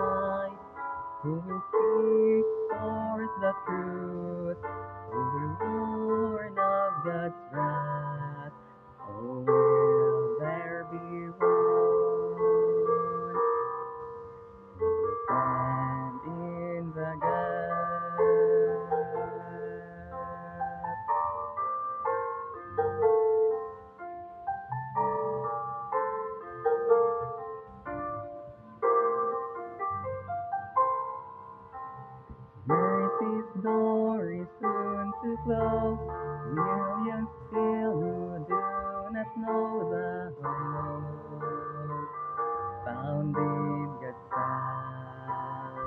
night? Who will speak forth the truth? Who will warn of God's wrath? Oh, will there be one who will stand in the gap? Mercy's door is soon to close. Millions still who do not know the hope found in God's sight.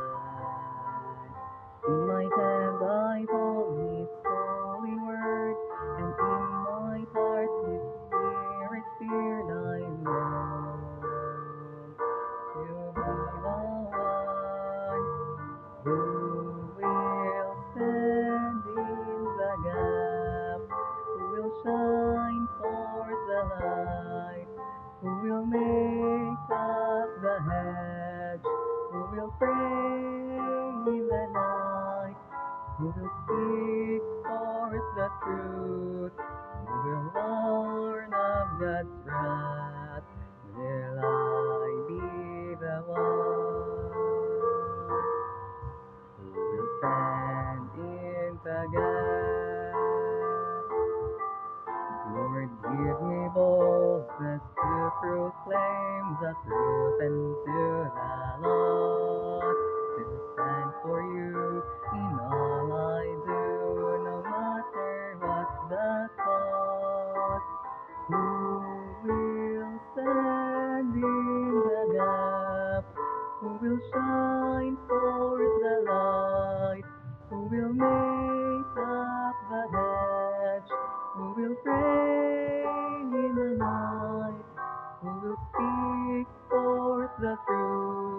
In my hand I hold His holy word, and in my heart His Spirit still I long to be the one who will stand in the gap, who will shine forth the light, who will make up the hedge, who will pray in the night, who will speak forth the truth, who will warn of God's wrath. Will I be the one who will stand in the gap? Lord, give me boldness to proclaim the truth and to the lost, to stand for you in all I do, no matter what the cost. Who will stand in the gap? Who will shine forth the light? Who will make up the hedge? Who will pray in the night? Who will speak forth the truth?